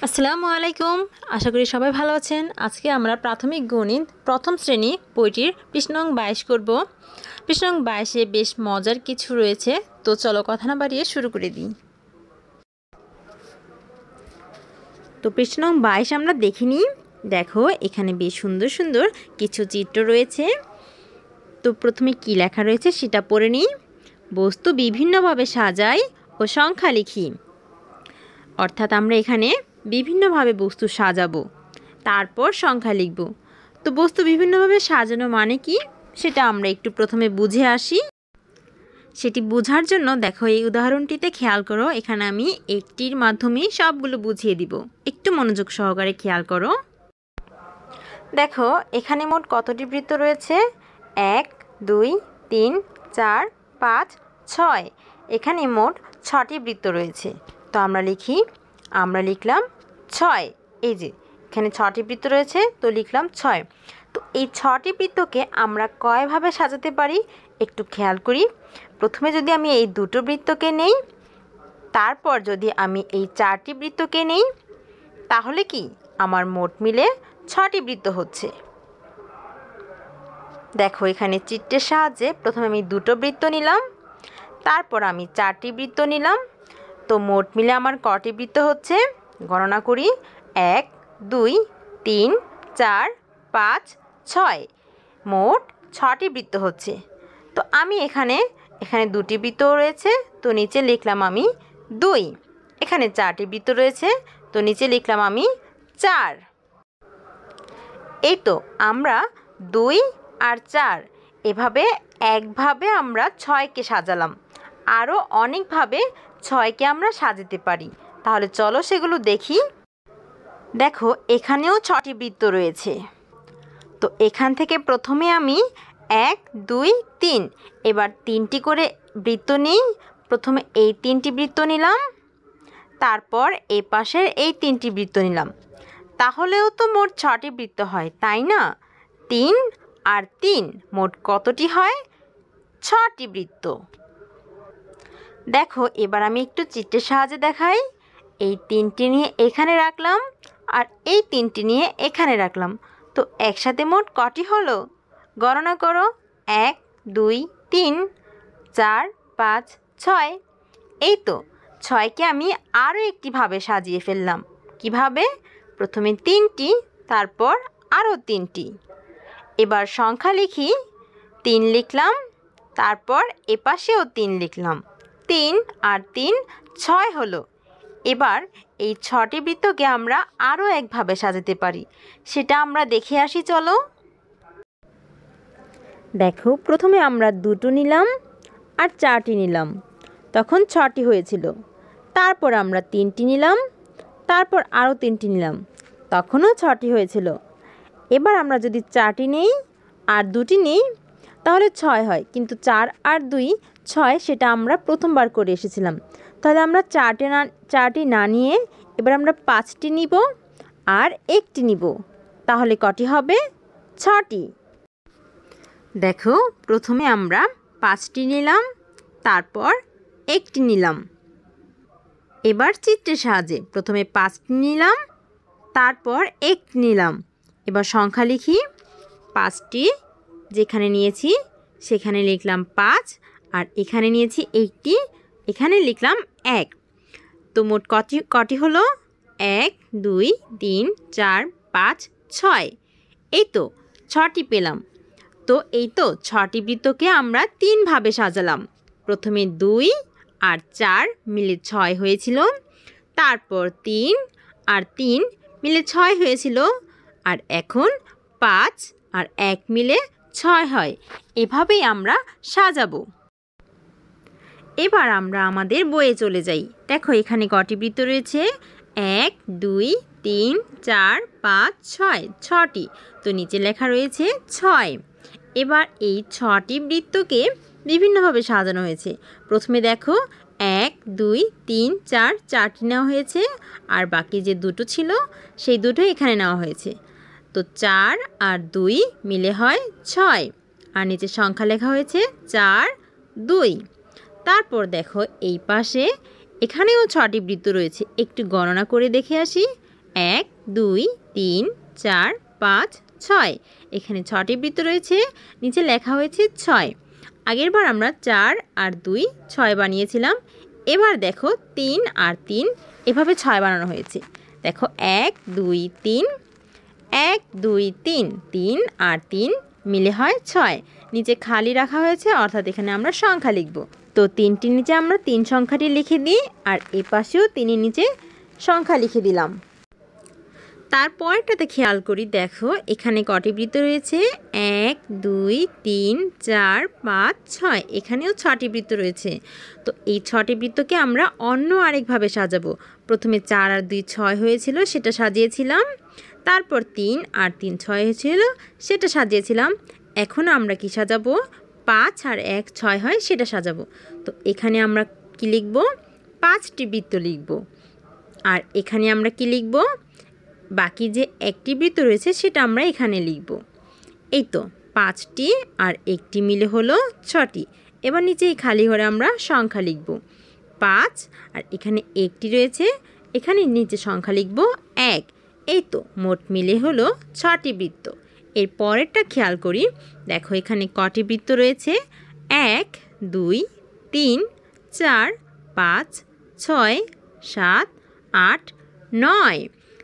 আসসালামু আলাইকুম। আশা করি সবাই ভালো আছেন। আজকে আমরা প্রাথমিক গণিত প্রথম শ্রেণী বইটির পৃষ্ঠা নং 22 করব। পৃষ্ঠা নং 22-এ বেশ মজার কিছু রয়েছে, তো চলো কথা না বাড়িয়ে শুরু করে দিই। তো পৃষ্ঠা নং 22 আমরা দেখে নিই। দেখো এখানে বেশ সুন্দর সুন্দর কিছু চিত্র রয়েছে। তো প্রথমে কি লেখা রয়েছে সেটা পড়ে নিই। বস্তু বিভিন্নভাবে সাজাই ও সংখ্যা লিখি। অর্থাৎ আমরা এখানে বিভিন্নভাবে বস্তু সাজাবো, তারপর সংখ্যা লিখব। তো বস্তু বিভিন্নভাবে সাজানো মানে কি সেটা আমরা একটু প্রথমে বুঝে আসি। সেটি বোঝার জন্য দেখো এই উদাহরণটিতে খেয়াল করো। এখানে আমি একটির মাধ্যমে সবগুলো বুঝিয়ে দিব, একটু মনোযোগ সহকারে খেয়াল করো। দেখো এখানে মোট কতটি বৃত্ত রয়েছে? 1 2 3 4 5 6। এখানে মোট 6টি বৃত্ত রয়েছে। তো আমরা লিখলাম 6। এই যে এখানে 6টি বৃত্ত রয়েছে, তো লিখলাম 6। তো এই 6টি বৃত্তকে আমরা কয়ভাবে সাজাতে পারি একটু খেয়াল করি। প্রথমে যদি আমি এই দুটো বৃত্তকে নেই, তারপর যদি আমি এই 4টি বৃত্তকে নেই, তাহলে কি আমার মোট মিলে 6টি বৃত্ত হচ্ছে। দেখো এখানে চিত্রের সাহায্যে প্রথমে আমি দুটো বৃত্ত নিলাম, তারপর আমি 4টি বৃত্ত নিলাম। তো মোট মিলে আমার কটি বৃত্ত হচ্ছে গণনা করি। 1 2 3 4 5 6, মোট 6টি বৃত্ত হচ্ছে। তো আমি এখানে দুটি বৃত্ত রয়েছে, তো নিচে লিখলাম আমি 2। এখানে 4টি বৃত্ত রয়েছে, তো নিচে লিখলাম আমি 4। এই তো আমরা 2 আর 4 এভাবে একভাবে আমরা 6কে সাজালাম। আরও অনেকভাবে 6কে আমরা সাজাতে পারি। তাহলে চলো সেগুলো দেখি। দেখো এখানেও 6টি বৃত্ত রয়েছে। তো এখান থেকে প্রথমে আমি 1 2 3, এবার 3টি করে বৃত্ত নিই। প্রথমে এই 3টি বৃত্ত নিলাম, তারপর এই পাশের এই 3টি বৃত্ত নিলাম। তাহলেও তো মোট 6টি বৃত্ত হয়, তাই না? 3 আর 3 মোট কতটি হয়? 6টি বৃত্ত। দেখো এবার আমি একটু চিত্রের সাহায্যে দেখাই। এই 3টি নিয়ে এখানে রাখলাম, আর এই 3টি নিয়ে এখানে রাখলাম। তো একসাথে মোট কটি হলো গণনা করো। 1 2 3 4 5 6। এই তো 6কে আমি আরও একটিভাবে সাজিয়ে ফেললাম। কিভাবে? প্রথমে 3টি, তারপর আরও 3টি। এবার সংখ্যা লিখি। 3 লিখলাম, তারপর এপাশেও 3 লিখলাম। 3 আর 3 6 হলো। এবার এই 6টি বৃত্তকে আমরা আরও একভাবে সাজাতে পারি, সেটা আমরা দেখে আসি চলো। দেখো প্রথমে আমরা 2টো নিলাম আর 4টি নিলাম, তখন 6টি হয়েছিল। তারপর আমরা 3টি নিলাম, তারপর আরও 3টি নিলাম, তখনও 6টি হয়েছিল। এবার আমরা যদি 4টি নেই আর 2টি নেই, তাহলে 6 হয়। কিন্তু 4 আর 2 6, সেটা আমরা প্রথমবার করে এসেছিলাম। তাহলে আমরা 4টি না নিয়ে এবার আমরা 5টি নিব আর 1টি নিব। তাহলে কটি হবে? 6টি। দেখো প্রথমে আমরা 5টি নিলাম, তারপর 1টি নিলাম। এবার চিত্রের সাহায্যে প্রথমে 5টি নিলাম, তারপর 1টি নিলাম। এবার সংখ্যা লিখি। 5টি যেখানে নিয়েছি সেখানে লিখলাম 5, আর এখানে নিয়েছি 1টি, এখানে লিখলাম 1। তো মোট কটি হলো? 1 2 3 4 5 6। এই তো 6টি পেলাম। তো এই তো 6টি বৃত্তকে আমরা 3ভাবে সাজালাম। প্রথমে 2 আর 4 মিলে 6 হয়েছিল, তারপর 3 আর 3 মিলে 6 হয়েছিল, আর এখন 5 আর 1 মিলে 6 হয়। এভাবেই আমরা সাজাবো। এবার আমরা আমাদের বইয়ে চলে যাই। দেখো এখানে কটি বৃত্ত রয়েছে? 1 2 3 4 5 6, 6টি। তো নিচে লেখা রয়েছে 6। এবার এই 6টি বৃত্তকে বিভিন্নভাবে সাজানো হয়েছে। প্রথমে দেখো 1 2 3 4, 4টি নেওয়া হয়েছে, আর বাকি যে দুটো ছিল সেই দুটো এখানে নেওয়া হয়েছে। তো 4 আর 2 মিলে হয় 6, আর নিচে সংখ্যা লেখা হয়েছে 4 2। তারপর দেখো এই পাশে এখানেও 6টি বৃত্ত রয়েছে, একটু গণনা করে দেখে আসি। 1 2 3 4 5 6 এখানে 6টি বৃত্ত রয়েছে, নিচে লেখা হয়েছে 6। আগের বার আমরা 4 আর 2 6 বানিয়েছিলাম। এবার দেখো 3 আর 3 এভাবে 6 বানানো হয়েছে। দেখো 1 2 3 1 2 3 3 আর 3 মিলে হয় 6। নিচে খালি রাখা হয়েছে, অর্থাৎ এখানে আমরা সংখ্যা লিখব। তো 3টির নিচে আমরা 3 সংখ্যাটি লিখে দিই, আর এই পাশেও 3-এর নিচে সংখ্যা লিখে দিলাম। তারপরটাতে খেয়াল করি, দেখো এখানে কটি বৃত্ত রয়েছে? 1 2 3 4 5 6 এখানেও 6টি বৃত্ত রয়েছে। তো এই 6টি বৃত্তকে আমরা অন্য আরেকভাবে সাজাবো। প্রথমে 4 আর 2 6 হয়েছিল, সেটা সাজিয়েছিলাম। তারপর 3 আর 3 6 হয়েছিল, সেটা সাজিয়েছিলাম। এখন আমরা কি সাজাবো? 5 আর 1 6 হয়, সেটা সাজাবো। তো এখানে আমরা কি লিখব? 5টি বৃত্ত লিখব। আর এখানে আমরা কি লিখব? বাকি যে একটি বৃত্ত রয়েছে সেটা আমরা এখানে লিখব। এই তো 5টি আর একটি মিলে হলো 6টি। এবার নিচে এই খালি ঘরে আমরা সংখ্যা লিখব 5, আর এখানে একটি রয়েছে, এখানে নিচে সংখ্যা লিখব 1। এই তো মোট মিলে হলো 6টি বৃত্ত। এর পরেরটা খেয়াল করি, দেখো এখানে কটি বৃত্ত রয়েছে? 1 2 3 4 5 6 7 8 9।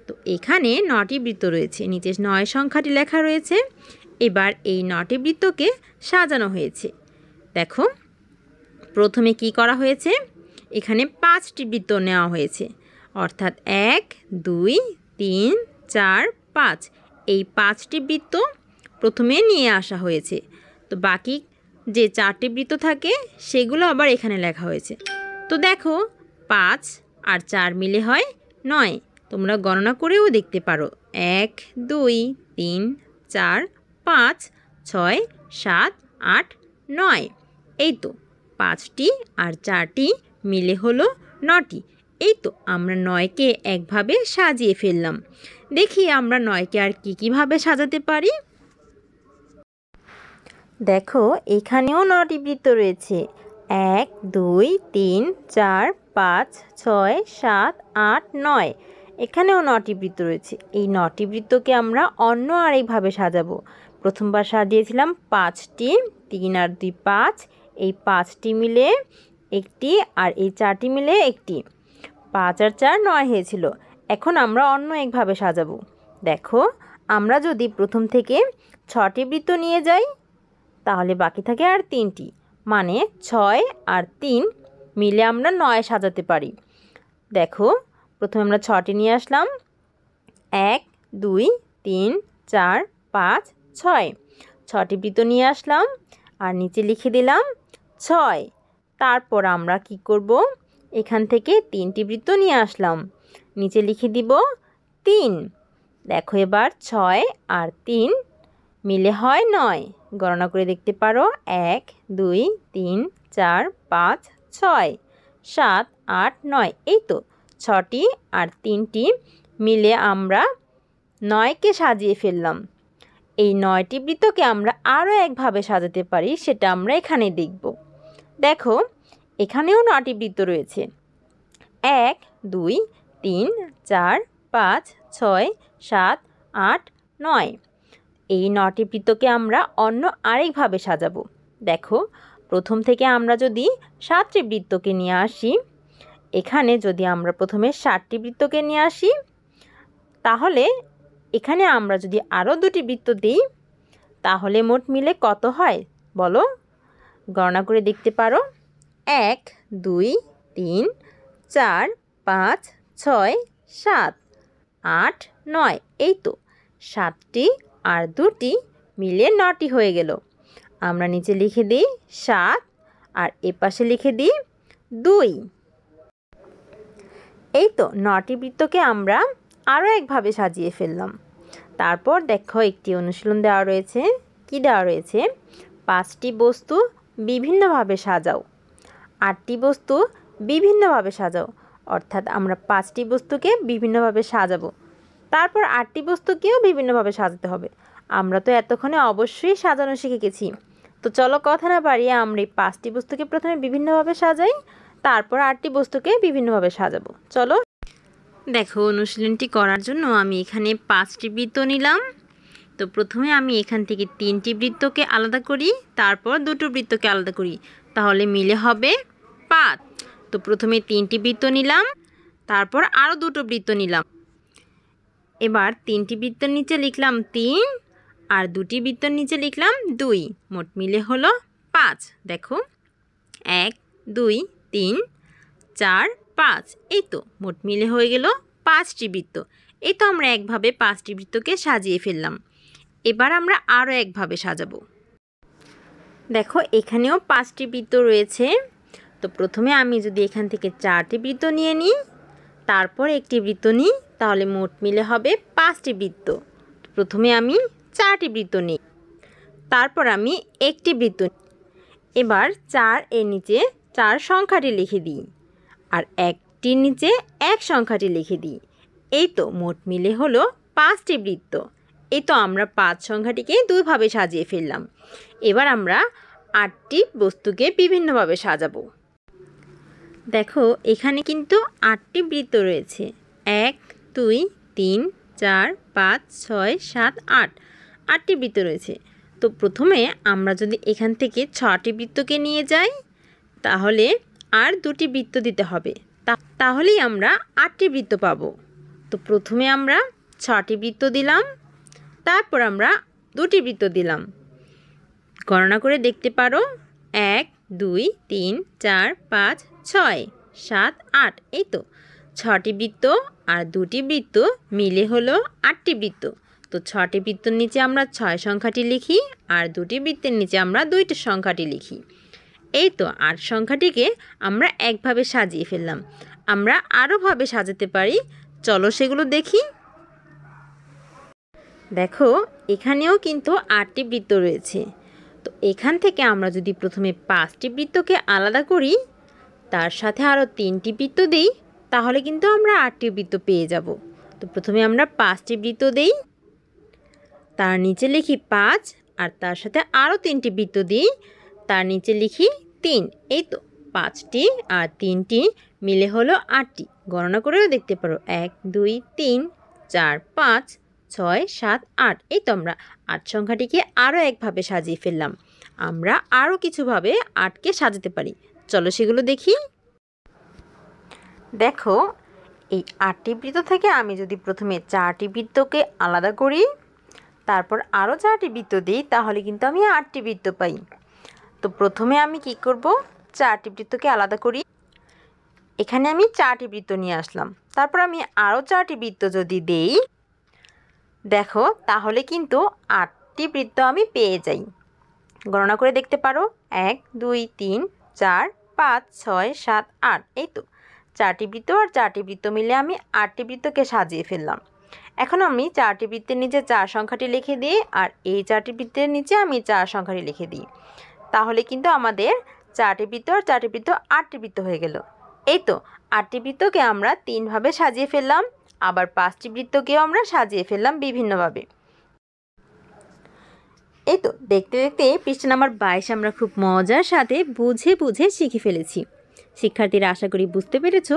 তো এখানে 9টি বৃত্ত রয়েছে, নিচে 9 সংখ্যাটি লেখা রয়েছে। এবার এই 9টি বৃত্তকে সাজানো হয়েছে। দেখো প্রথমে কি করা হয়েছে? এখানে 5টি বৃত্ত নেওয়া হয়েছে, অর্থাৎ 1 2 3 4 5। এই 5টি বৃত্ত প্রথমে নিয়ে আসা হয়েছে। তো বাকি যে 4টি বৃত্ত থাকে সেগুলো আবার এখানে লেখা হয়েছে। তো দেখো 5 আর 4 মিলে হয় 9। তোমরা গণনা করেও দেখতে পারো। 1 2 3 4 5 6 7 8 9। এই তো 5টি আর 4টি মিলে হলো 9টি। এই তো আমরা 9কে একভাবে সাজিয়ে ফেললাম। দেখি আমরা 9কে আর কীভাবে সাজাতে পারি। দেখো এখানেও 9টি বৃত্ত রয়েছে। 1 2 3 4 5 6 7 8 9। এখানেও 9টি বৃত্ত রয়েছে। এই 9টি বৃত্তকে আমরা অন্য আরেকভাবে সাজাবো। প্রথমবার সাজিয়েছিলাম 5টি, 3 আর 2 5। এই 5টি মিলে একটি, আর এই 4টি মিলে একটি। 5 আর 4 9 হয়েছিল। এখন আমরা অন্য একভাবে সাজাবো। দেখো আমরা যদি প্রথম থেকে 6টি বৃত্ত নিয়ে যাই, তাহলে বাকি থাকে আর 3টি, মানে 6 আর 3 মিলে আমরা 9 সাজাতে পারি। দেখো প্রথমে আমরা 6টি নিয়ে আসলাম। 1 2 3 4 5 6। 6টি বৃত্ত নিয়ে আসলাম আর নিচে লিখে দিলাম 6। তারপর আমরা কি করব? এখান থেকে 3টি বৃত্ত নিয়ে আসলাম, নিচে লিখে দিব 3। দেখো এবার 6 আর 3 মিলে হয় 9। গণনা করে দেখতে পারো। 1 2 3 4 5 6 7 8 9। এই তো 6টি আর 3টি মিলে আমরা 9কে সাজিয়ে ফেললাম। এই 9টি বৃত্তকে আমরা আরও একভাবে সাজাতে পারি, সেটা আমরা এখানে দেখব। দেখো এখানেও 9টি বৃত্ত রয়েছে। 1 2 3 4 5 6 7 8 9। এই 9টি বৃত্তকে আমরা অন্য আরেকভাবে সাজাবো। দেখো প্রথম থেকে আমরা যদি 7টি বৃত্তকে নিয়ে আসি, এখানে যদি আমরা প্রথমে 7টি বৃত্তকে নিয়ে আসি, তাহলে এখানে আমরা যদি আরও 2টি বৃত্ত দিই, তাহলে মোট মিলে কত হয় বলো? গণনা করে দেখতে পারো। 1 2 3 4 5 6 7 8 9। এই তো 7টি আর 2টি মিলে 9টি হয়ে গেল। আমরা নিচে লিখে দিই 7, আর এপাশে লিখে দিই 2। এই তো 9টি বৃত্তকে আমরা আরও একভাবে সাজিয়ে ফেললাম। তারপর দেখো একটি অনুশীলন দেওয়া রয়েছে। কি দেওয়া রয়েছে? 5টি বস্তু বিভিন্নভাবে সাজাও। 8টি বস্তু বিভিন্নভাবে সাজাও। অর্থাৎ আমরা 5টি বস্তুকে বিভিন্নভাবে সাজাবো, তারপর 8টি বস্তুকেও বিভিন্নভাবে সাজাতে হবে। আমরা তো এতক্ষণে অবশ্যই সাজানো শিখে গেছি। তো চলো কথা না বাড়িয়ে আমরা এই 5টি বস্তুকে প্রথমে বিভিন্নভাবে সাজাই, তারপর 8টি বস্তুকে বিভিন্নভাবে সাজাবো। চলো। দেখো অনুশীলনটি করার জন্য আমি এখানে 5টি বৃত্ত নিলাম। তো প্রথমে আমি এখান থেকে 3টি বৃত্তকে আলাদা করি, তারপর 2টো বৃত্তকে আলাদা করি, তাহলে মিলে হবে 5। তো প্রথমে 3টি বৃত্ত নিলাম, তারপর আরও 2টো বৃত্ত নিলাম। এবার 3টি বৃত্তের নিচে লিখলাম 3 আর 2টি বৃত্তের নিচে লিখলাম 2, মোট মিলে হলো 5। দেখো 1 2 3 4 5, এই তো মোট মিলে হয়ে গেল 5টি বৃত্ত। এই তো আমরা একভাবে 5টি বৃত্তকে সাজিয়ে ফেললাম। এবার আমরা আরও একভাবে সাজাবো। দেখো এখানেও 5টি বৃত্ত রয়েছে। তো প্রথমে আমি যদি এখান থেকে 4টি বৃত্ত নিয়ে নিই, তারপর একটি বৃত্ত নিই, তাহলে মোট মিলে হবে 5টি বৃত্ত। প্রথমে আমি 4টি বৃত্ত নিই, তারপর আমি একটি বৃত্ত। এবার 4 এর নিচে 4 সংখ্যাটি লিখে দিই, আর একটির নিচে 1 সংখ্যাটি লিখে দিই। এই তো মোট মিলে হলো 5টি বৃত্ত। এই তো আমরা 5 সংখ্যাটিকে দুইভাবে সাজিয়ে ফেললাম। এবার আমরা 8টি বস্তুকে বিভিন্নভাবে সাজাবো। দেখো এখানে কিন্তু 8টি বৃত্ত রয়েছে। 1 2 3 4 5 6 7 8, 8টি বৃত্ত রয়েছে। তো প্রথমে আমরা যদি এখান থেকে 6টি বৃত্তকে নিয়ে যাই, তাহলে আর 2টি বৃত্ত দিতে হবে, তাহলেই আমরা 8টি বৃত্ত পাবো। তো প্রথমে আমরা 6টি বৃত্ত দিলাম, তারপর আমরা 2টি বৃত্ত দিলাম। গণনা করে দেখতে পারো, 1 2 3 4 5 6 7 8, এই তো 6টি বৃত্ত আর 2টি বৃত্ত মিলে হলো 8টি বৃত্ত। তো 6টি বৃত্তর নিচে আমরা 6 সংখ্যাটি লিখি, আর 2টি বৃত্তের নিচে আমরা 2টি সংখ্যাটি লিখি। এই তো 8 সংখ্যাটিকে আমরা একভাবে সাজিয়ে ফেললাম। আমরা আরোভাবে সাজাতে পারি, চলো সেগুলো দেখি। দেখো এখানেও কিন্তু 8টি বৃত্ত রয়েছে। তো এখান থেকে আমরা যদি প্রথমে 5টি বৃত্তকে আলাদা করি, তার সাথে আরও 3টি বৃত্ত দিই, তাহলে কিন্তু আমরা 8টি বৃত্ত পেয়ে যাব। তো প্রথমে আমরা 5টি বৃত্ত দেই, তার নিচে লিখি 5, আর তার সাথে আরও 3টি বৃত্ত দিই, তার নিচে লিখি 3। এই তো 5টি আর 3টি মিলে হলো 8টি। গণনা করেও দেখতে পারো, 1 2 3 4 5 6 7 8। এই তো আমরা 8 সংখ্যাটিকে আরও একভাবে সাজিয়ে ফেললাম। আমরা আরও কিছুভাবে 8কে সাজাতে পারি, চলো সেগুলো দেখি। দেখো এই 8টি বৃত্ত থেকে আমি যদি প্রথমে 4টি বৃত্তকে আলাদা করি, তারপর আরও 4টি বৃত্ত দিই, তাহলে কিন্তু আমি 8টি বৃত্ত পাই। তো প্রথমে আমি কি করব, 4টি বৃত্তকে আলাদা করি। এখানে আমি 4টি বৃত্ত নিয়ে আসলাম, তারপর আমি আরও 4টি বৃত্ত যদি দেই, দেখো তাহলে কিন্তু 8টি বৃত্ত আমি পেয়ে যাই। গণনা করে দেখতে পারো, 1 2 3 4 5 6 7 8। এই তো 4টি বৃত্ত আর 4টি বৃত্ত মিলে আমি 8টি বৃত্তকে সাজিয়ে ফেললাম। এখন আমি 4টি বৃত্তের নিচে 4 সংখ্যাটি লিখে দিই, আর এই 4টি বৃত্তের নিচে আমি 4 সংখ্যাটি লিখে দিই, তাহলে কিন্তু আমাদের 4টি বৃত্ত আর 4টি বৃত্ত 8টি বৃত্ত হয়ে গেল। এই তো 8টি বৃত্তকে আমরা 3ভাবে সাজিয়ে ফেললাম, আবার 5টি বৃত্তকেও আমরা সাজিয়ে ফেললাম বিভিন্নভাবে। এই তো দেখতে দেখতে পৃষ্ঠা নাম্বার 22 আমরা খুব মজার সাথে বুঝে বুঝে শিখে ফেলেছি। শিক্ষার্থীরা আশা করি বুঝতে পেরেছো।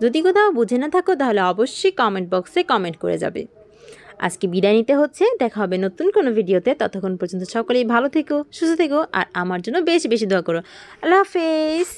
যদি কোথাও বুঝে না থাকো তাহলে অবশ্যই কমেন্ট বক্সে কমেন্ট করে যাবে। আজকে বিদায় নিতে হচ্ছে, দেখা হবে নতুন কোনো ভিডিওতে। ততক্ষণ পর্যন্ত সকলেই ভালো থেকো, সুস্থ থেকো, আর আমার জন্য বেশি বেশি দোয়া করো। আল্লাহ হাফেজ।